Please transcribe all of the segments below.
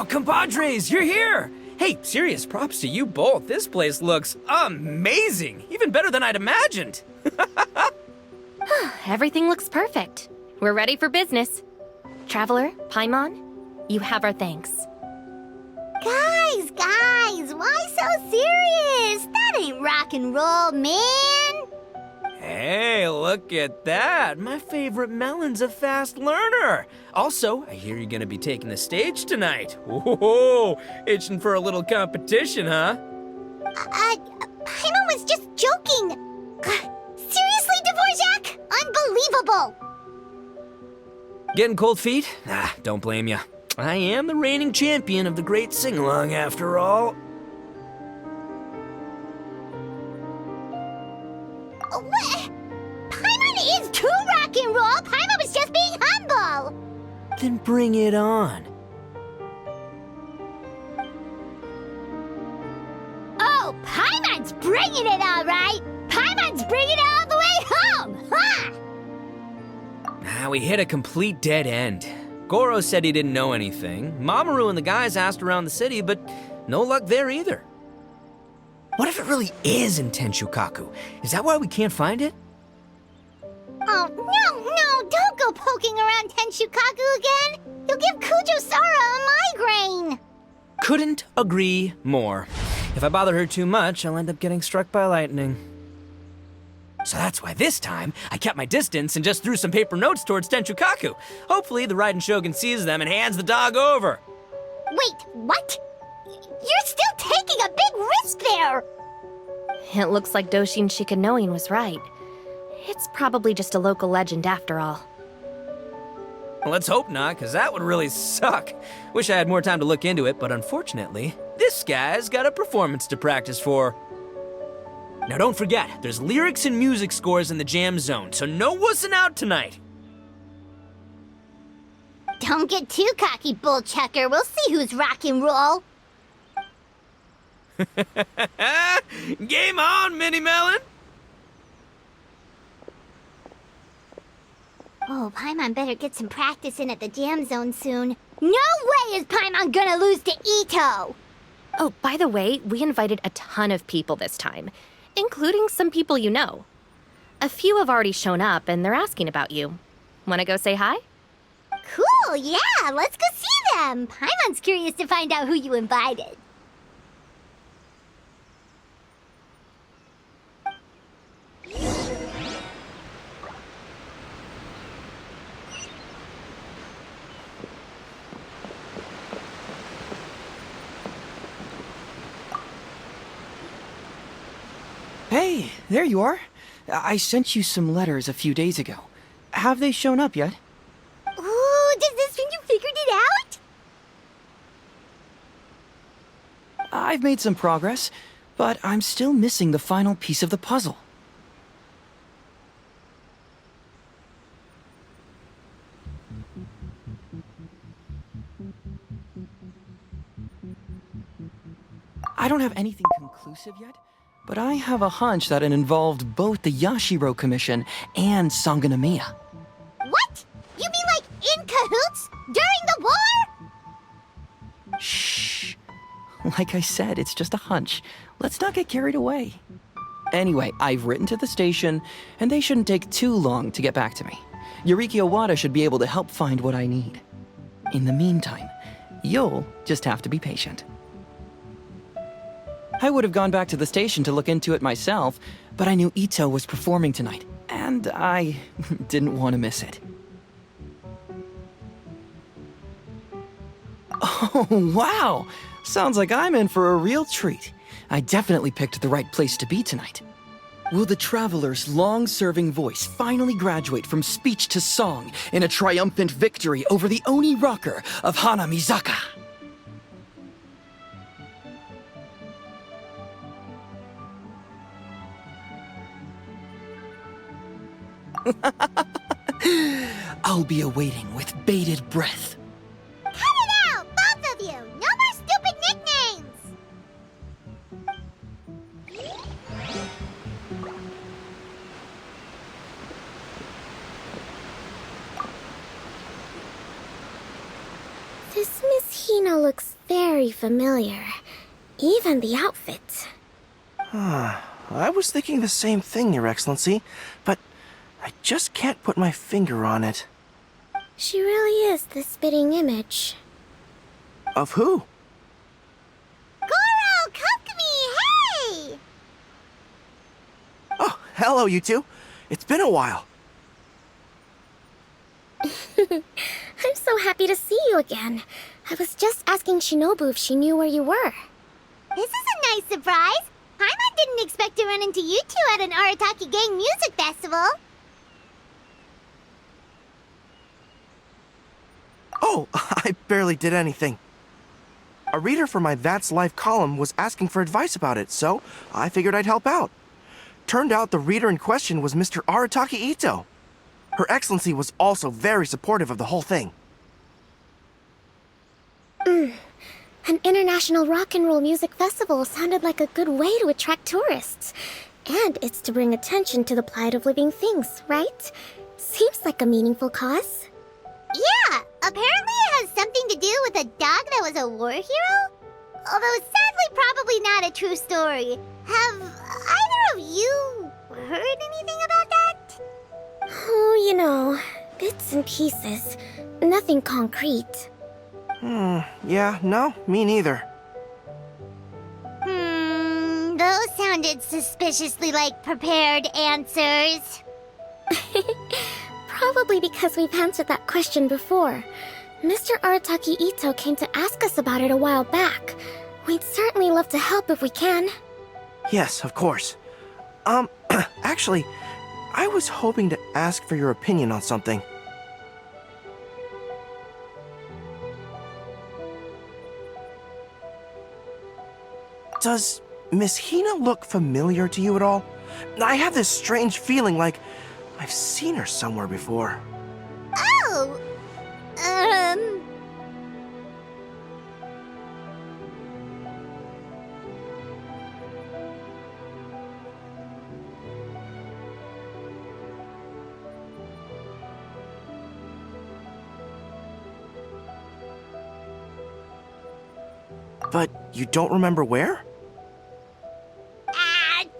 Oh, compadres, you're here! Hey, serious props to you both. This place looks amazing. Even better than I'd imagined. Everything looks perfect. We're ready for business. Traveler, Paimon, you have our thanks. Guys, why so serious? That ain't rock and roll, man. Hey, look at that. My favorite melon's a fast learner. Also, I hear you're gonna be taking the stage tonight. Whoa, itching for a little competition, huh? Paimon was just joking. Seriously, Dvorak? Unbelievable. Getting cold feet? Don't blame ya. I am the reigning champion of the great sing-along after all. What? Paimon is too rock and roll. Paimon was just being humble. Then bring it on. Oh, Paimon's bringing it all right. Paimon's bringing it all the way home. Ha! We hit a complete dead end. Goro said he didn't know anything. Mamoru and the guys asked around the city, but no luck there either. What if it really is in Tenshukaku? Is that why we can't find it? Oh, no, don't go poking around Tenshukaku again. You'll give Kujo-Sara a migraine. Couldn't agree more. If I bother her too much, I'll end up getting struck by lightning. So that's why this time, I kept my distance and just threw some paper notes towards Tenshukaku. Hopefully the Raiden Shogun sees them and hands the dog over. Wait, what? You're still taking a big risk there! It looks like Doshin Shikanoin was right. It's probably just a local legend after all. Let's hope not, because that would really suck. Wish I had more time to look into it, but unfortunately, this guy's got a performance to practice for. Now don't forget, there's lyrics and music scores in the jam zone, so no wussing out tonight. Don't get too cocky, bullchucker. We'll see who's rock and roll. Game on, Mini Melon! Oh, Paimon better get some practice in at the jam zone soon. No way is Paimon gonna lose to Ito! Oh, by the way, we invited a ton of people this time, including some people you know. A few have already shown up, and they're asking about you. Wanna go say hi? Cool, yeah, let's go see them. Paimon's curious to find out who you invited. Hey, there you are. I sent you some letters a few days ago. Have they shown up yet? Ooh, does this mean you figured it out? I've made some progress, but I'm still missing the final piece of the puzzle. I don't have anything conclusive yet, but I have a hunch that it involved both the Yashiro Commission and Sangonomiya. What? You mean like in cahoots? During the war? Shh. Like I said, it's just a hunch. Let's not get carried away. Anyway, I've written to the station, and they shouldn't take too long to get back to me. Yuriki Owada should be able to help find what I need. In the meantime, you'll just have to be patient. I would have gone back to the station to look into it myself, but I knew Ito was performing tonight, and I didn't want to miss it. Oh, wow! Sounds like I'm in for a real treat. I definitely picked the right place to be tonight. Will the Traveler's long-serving voice finally graduate from speech to song in a triumphant victory over the Oni rocker of Hanamizaka? I'll be awaiting with bated breath. Cut it out, both of you! No more stupid nicknames! This Miss Hina looks very familiar. Even the outfit. I was thinking the same thing, Your Excellency, but I just can't put my finger on it. She really is the spitting image. Of who? Goro, Kokumi, hey! Oh, hello, you two. It's been a while. I'm so happy to see you again. I was just asking Shinobu if she knew where you were. This is a nice surprise. Paimon didn't expect to run into you two at an Arataki Gang music festival. Oh, I barely did anything. A reader for my That's Life column was asking for advice about it, so I figured I'd help out. Turned out the reader in question was Mr. Arataki Ito. Her Excellency was also very supportive of the whole thing. An international rock and roll music festival sounded like a good way to attract tourists. And it's to bring attention to the plight of living things, right? Seems like a meaningful cause. Yeah, apparently it has something to do with a dog that was a war hero? Although sadly probably not a true story. Have either of you heard anything about that? Oh, you know, bits and pieces. Nothing concrete. Yeah, no, me neither. Those sounded suspiciously like prepared answers. Probably because we've answered that question before. Mr. Arataki Ito came to ask us about it a while back. We'd certainly love to help if we can. Yes, of course. Actually, I was hoping to ask for your opinion on something. Does Miss Hina look familiar to you at all? I have this strange feeling like I've seen her somewhere before. Oh! But you don't remember where?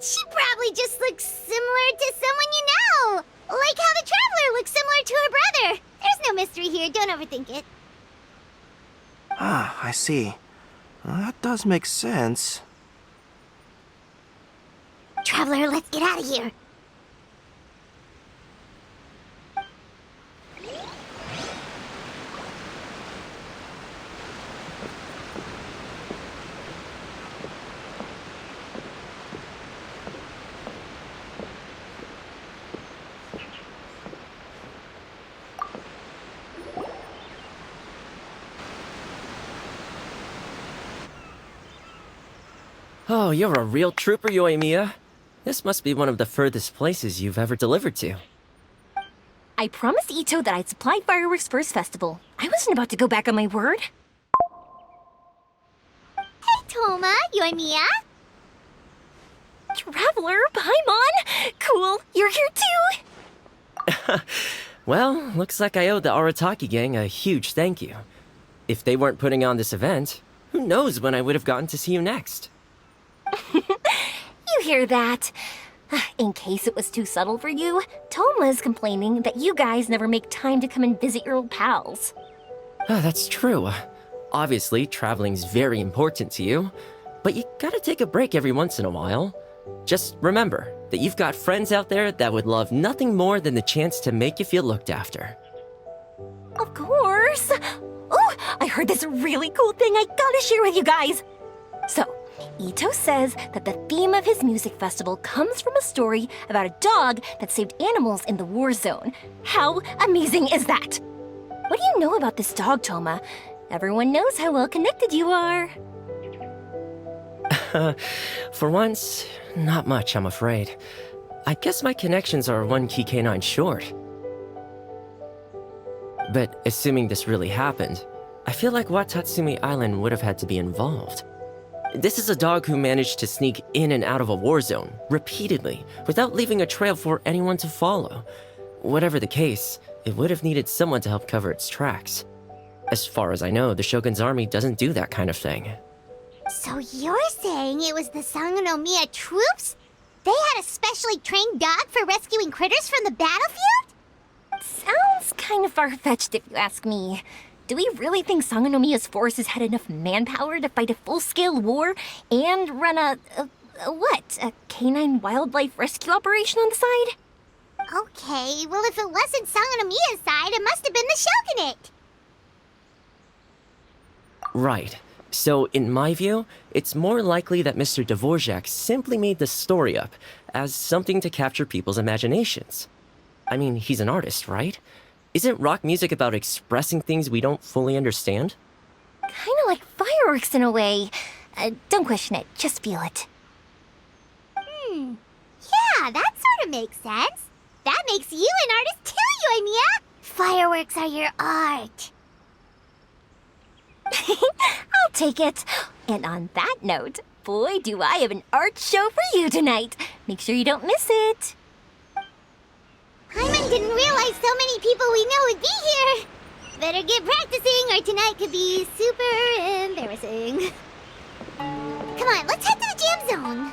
She probably just looks similar to someone you know. Like how the Traveler looks similar to her brother. There's no mystery here, don't overthink it. Ah, I see. Well, that does make sense. Traveler, let's get out of here. Oh, you're a real trooper, Yoimiya. This must be one of the furthest places you've ever delivered to. I promised Ito that I'd supply fireworks for his festival. I wasn't about to go back on my word. Hey, Toma, Yoimiya. Traveler, Paimon! Cool, you're here too! Well, looks like I owe the Arataki gang a huge thank you. If they weren't putting on this event, who knows when I would have gotten to see you next. You hear that? In case it was too subtle for you, Toma's complaining that you guys never make time to come and visit your old pals. That's true. Obviously, traveling's very important to you, but you gotta take a break every once in a while. Just remember that you've got friends out there that would love nothing more than the chance to make you feel looked after. Of course! Oh, I heard this really cool thing I gotta share with you guys! So, Ito says that the theme of his music festival comes from a story about a dog that saved animals in the war zone. How amazing is that? What do you know about this dog, Toma? Everyone knows how well connected you are. For once, not much, I'm afraid. I guess my connections are one key canine short. But assuming this really happened, I feel like Watatsumi Island would have had to be involved. This is a dog who managed to sneak in and out of a war zone, repeatedly, without leaving a trail for anyone to follow. Whatever the case, it would have needed someone to help cover its tracks. As far as I know, the Shogun's army doesn't do that kind of thing. So you're saying it was the Sangonomiya troops? They had a specially trained dog for rescuing critters from the battlefield? Sounds kind of far-fetched if you ask me. Do we really think Sangonomiya's forces had enough manpower to fight a full-scale war and run a canine wildlife rescue operation on the side? Okay, well if it wasn't Sangonomiya's side, it must have been the Shogunate. Right. So, in my view, it's more likely that Mr. Dvorak simply made the story up as something to capture people's imaginations. I mean, he's an artist, right? Isn't rock music about expressing things we don't fully understand? Kinda like fireworks in a way. Don't question it, just feel it. Yeah, that sort of makes sense. That makes you an artist too, Yoimiya! Fireworks are your art. I'll take it. And on that note, boy, do I have an art show for you tonight. Make sure you don't miss it. Paimon didn't realize so many people we know would be here. Better get practicing or tonight could be super embarrassing. Come on, let's head to the jam zone.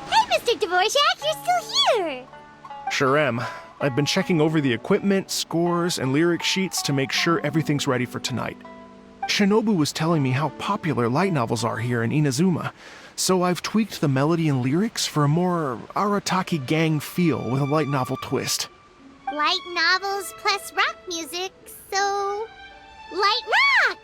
Hey, Mr. Dvorak, you're still here. Sure am. I've been checking over the equipment, scores, and lyric sheets to make sure everything's ready for tonight. Shinobu was telling me how popular light novels are here in Inazuma, so I've tweaked the melody and lyrics for a more Arataki gang feel with a light novel twist. Light novels plus rock music, so... light rock!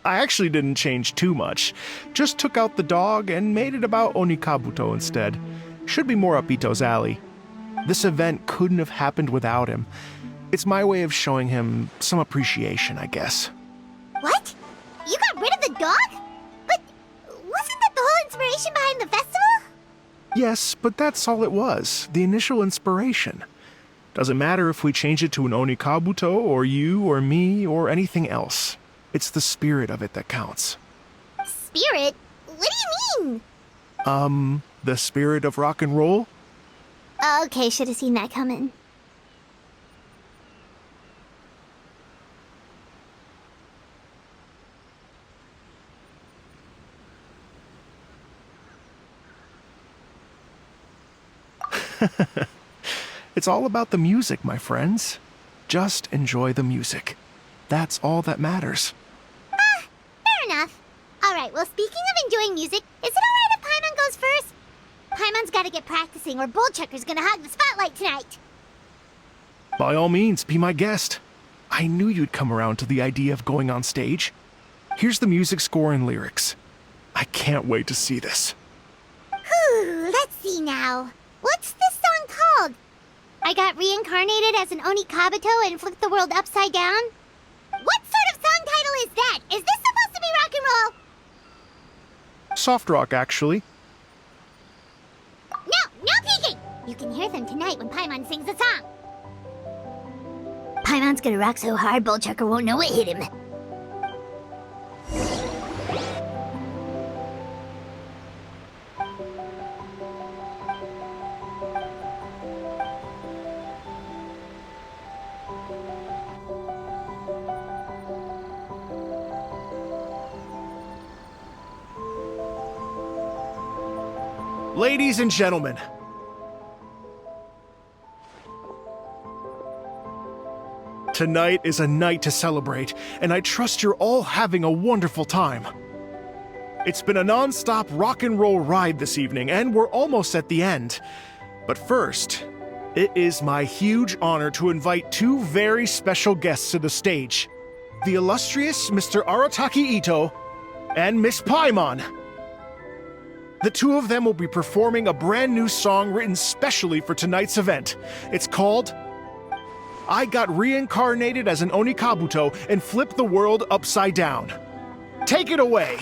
I actually didn't change too much. Just took out the dog and made it about Onikabuto instead. Should be more up Ito's alley. This event couldn't have happened without him. It's my way of showing him some appreciation, I guess. What? You got rid of the dog? But wasn't that the whole inspiration behind the festival? Yes, but that's all it was. The initial inspiration. Doesn't matter if we change it to an Onikabuto, or you, or me, or anything else. It's the spirit of it that counts. Spirit? What do you mean? The spirit of rock and roll? Okay, should have seen that coming. It's all about the music, my friends. Just enjoy the music. That's all that matters. Fair enough. Alright, well, speaking of enjoying music, is it alright if Paimon goes first? Paimon's gotta get practicing or Bullchucker's gonna hog the spotlight tonight. By all means, be my guest. I knew you'd come around to the idea of going on stage. Here's the music score and lyrics. I can't wait to see this. Whew, let's see now. What's this song called? I got reincarnated as an Onikabuto and flipped the world upside down? What sort of song title is that? Is this supposed to be rock and roll? Soft rock, actually. No peeking! You can hear them tonight when Paimon sings the song. Paimon's gonna rock so hard, Bullchucker won't know what hit him. Ladies and gentlemen, tonight is a night to celebrate, and I trust you're all having a wonderful time. It's been a non-stop rock and roll ride this evening, and we're almost at the end. But first, it is my huge honor to invite two very special guests to the stage. The illustrious Mr. Arataki Ito and Miss Paimon. The two of them will be performing a brand new song written specially for tonight's event. It's called I Got Reincarnated as an Onikabuto and Flipped the World Upside Down. Take it away!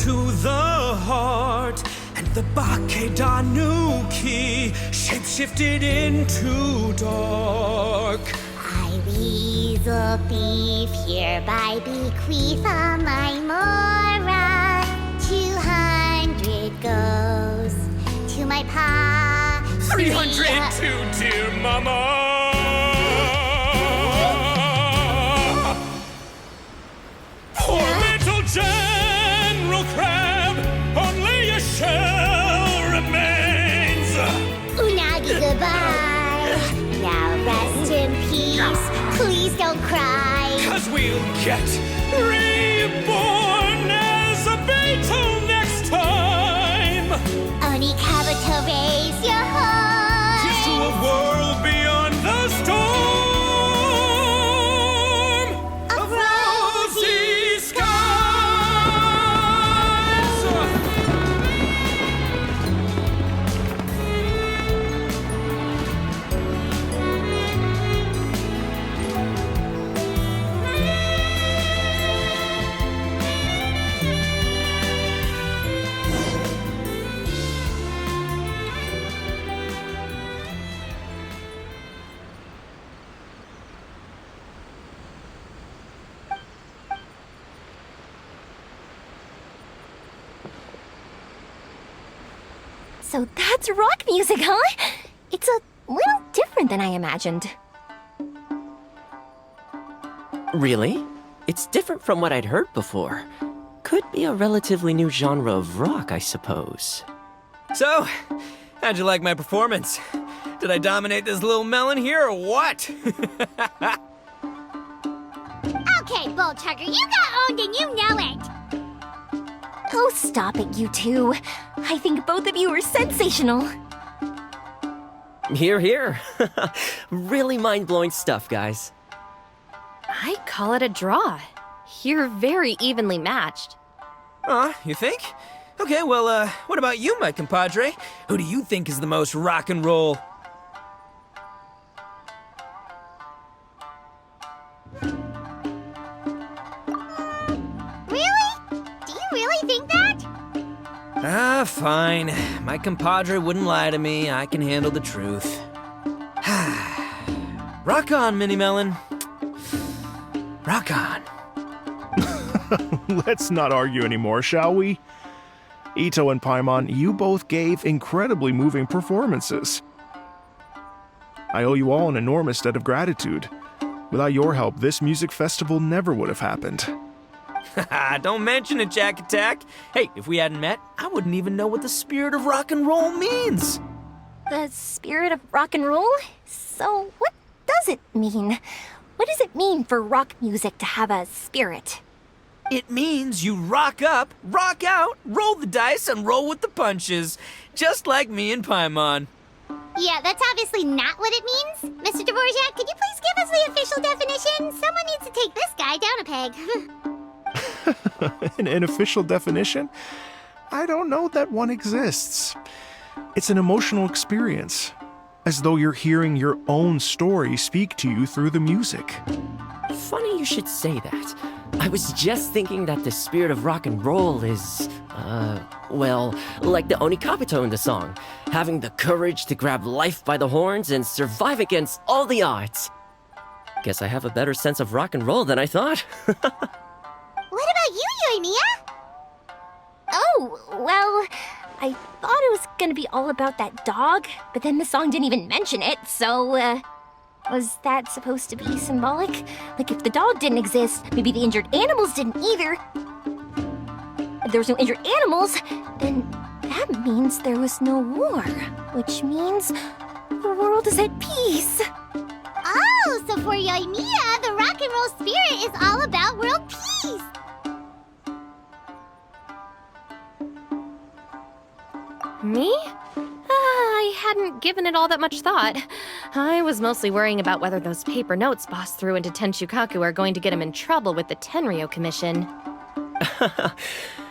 to the heart, and the Bakedanuki shapeshifted into dark. I, weasel thief, hereby bequeath all my mora. 200 goes to my pa. 300 to dear mama. Poor little General Crab, only a shell remains. Unagi, goodbye. Now rest in peace. Please don't cry. 'Cause we'll get reborn as a beetle next time. Oni Kabuto, raise your heart. Here's to a world beyond the storm of rosy skies. So that's rock music, huh? It's a little different than I imagined. Really? It's different from what I'd heard before. Could be a relatively new genre of rock, I suppose. So, how'd you like my performance? Did I dominate this little melon here or what? Okay, Bull Chugger, you got owned and you know it. Oh, stop it, you two. I think both of you are sensational. Here, here. Really mind-blowing stuff, guys. I call it a draw. You're very evenly matched. You think? Okay, well, what about you, my compadre? Who do you think is the most rock and roll? Really? Do you really think that? Fine. My compadre wouldn't lie to me. I can handle the truth. Rock on, Mini Melon. Rock on. Let's not argue anymore, shall we? Ito and Paimon, you both gave incredibly moving performances. I owe you all an enormous debt of gratitude. Without your help, this music festival never would have happened. Don't mention it, Jack Attack. Hey, if we hadn't met, I wouldn't even know what the spirit of rock and roll means. The spirit of rock and roll? So, what does it mean? What does it mean for rock music to have a spirit? It means you rock up, rock out, roll the dice, and roll with the punches. Just like me and Paimon. Yeah, that's obviously not what it means. Mr. Dvorak, could you please give us the official definition? Someone needs to take this guy down a peg. An official definition? I don't know that one exists. It's an emotional experience, as though you're hearing your own story speak to you through the music. Funny you should say that. I was just thinking that the spirit of rock and roll is, well, like the Onikabuto in the song, having the courage to grab life by the horns and survive against all the odds. Guess I have a better sense of rock and roll than I thought. What about you, Yoimiya? Oh, well, I thought it was gonna be all about that dog, but then the song didn't even mention it, so, was that supposed to be symbolic? Like, if the dog didn't exist, maybe the injured animals didn't either. If there was no injured animals, then that means there was no war, which means the world is at peace. Oh, so for Yoimiya, the rock and roll spirit is all about world peace. Me? I hadn't given it all that much thought. I was mostly worrying about whether those paper notes Boss threw into Tenshukaku are going to get him in trouble with the Tenryo Commission.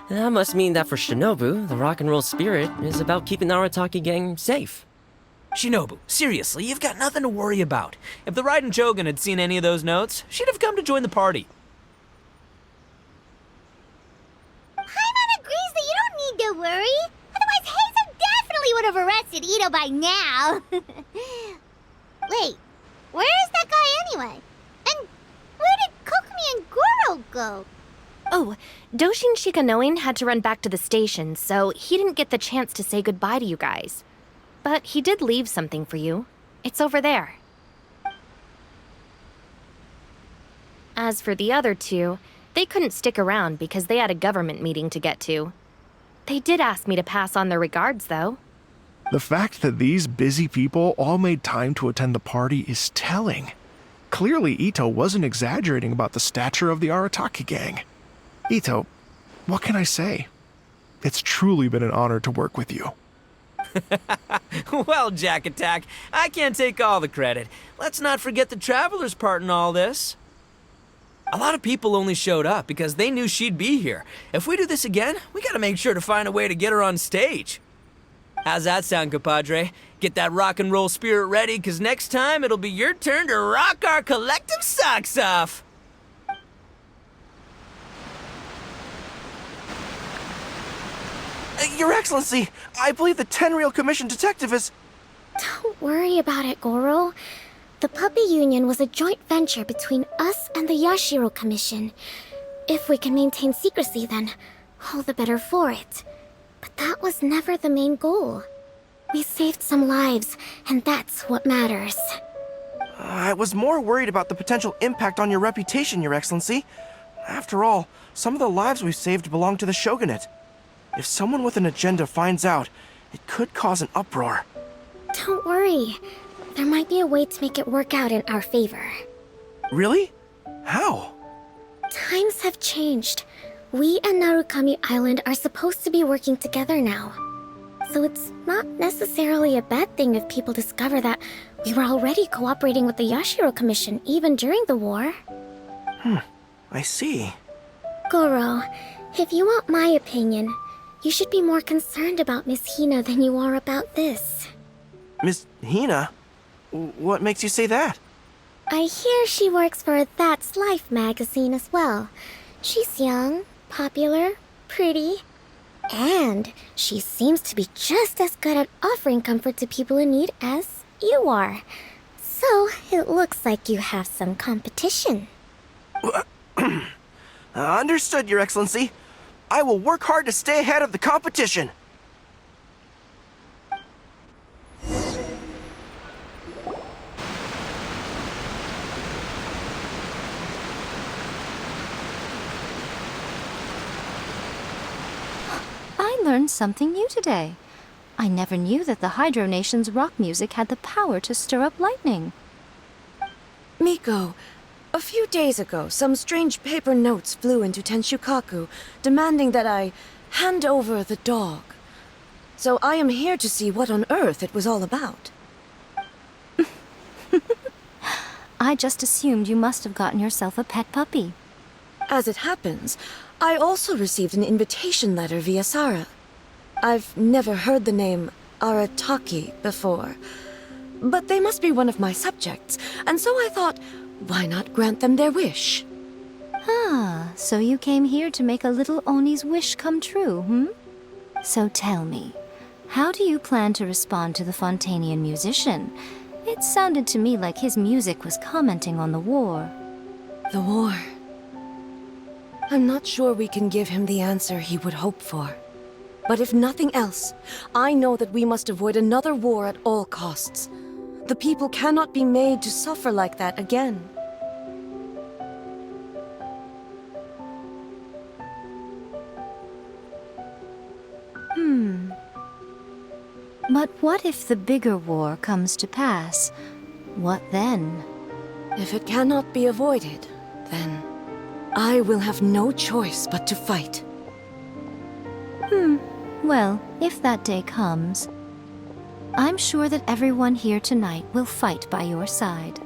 That must mean that for Shinobu, the rock and roll spirit is about keeping the Arataki gang safe. Shinobu, seriously, you've got nothing to worry about. If the Raiden Shogun had seen any of those notes, she'd have come to join the party. Paimon agrees arrested Ito by now. Wait, where is that guy anyway? And where did Kokomi and Goro go? Oh, Doshin Shikanoin had to run back to the station, so he didn't get the chance to say goodbye to you guys. But he did leave something for you. It's over there. As for the other two, they couldn't stick around because they had a government meeting to get to. They did ask me to pass on their regards, though. The fact that these busy people all made time to attend the party is telling. Clearly, Ito wasn't exaggerating about the stature of the Arataki gang. Ito, what can I say? It's truly been an honor to work with you. Well, Jack Attack, I can't take all the credit. Let's not forget the Traveler's part in all this. A lot of people only showed up because they knew she'd be here. If we do this again, we gotta make sure to find a way to get her on stage. How's that sound, compadre? Get that rock and roll spirit ready, because next time it'll be your turn to rock our collective socks off. Your Excellency, I believe the Tenryou Commission detective is... Don't worry about it, Goro. The Puppy Union was a joint venture between us and the Yashiro Commission. If we can maintain secrecy, then all the better for it. But that was never the main goal. We saved some lives, and that's what matters. I was more worried about the potential impact on your reputation, Your Excellency. After all, some of the lives we've saved belong to the Shogunate. If someone with an agenda finds out, it could cause an uproar. Don't worry. There might be a way to make it work out in our favor. Really? How? Times have changed. We and Narukami Island are supposed to be working together now. So it's not necessarily a bad thing if people discover that we were already cooperating with the Yashiro Commission even during the war. I see. Goro, if you want my opinion, you should be more concerned about Miss Hina than you are about this. Miss Hina? What makes you say that? I hear she works for That's Life magazine as well. She's young, popular, pretty, and she seems to be just as good at offering comfort to people in need as you are. So it looks like you have some competition. Understood, Your Excellency. I will work hard to stay ahead of the competition. I learned something new today. I never knew that the Hydro Nation's rock music had the power to stir up lightning. Miko, a few days ago, some strange paper notes flew into Tenshukaku, demanding that I hand over the dog. So I am here to see what on earth it was all about. I just assumed you must have gotten yourself a pet puppy. As it happens, I also received an invitation letter via Sara. I've never heard the name Arataki before, but they must be one of my subjects, and so I thought, why not grant them their wish? Ah, so you came here to make a little Oni's wish come true, So tell me, how do you plan to respond to the Fontanian musician? It sounded to me like his music was commenting on the war. The war. I'm not sure we can give him the answer he would hope for. But if nothing else, I know that we must avoid another war at all costs. The people cannot be made to suffer like that again. But what if the bigger war comes to pass? What then? If it cannot be avoided, then I will have no choice but to fight. Well, if that day comes, I'm sure that everyone here tonight will fight by your side.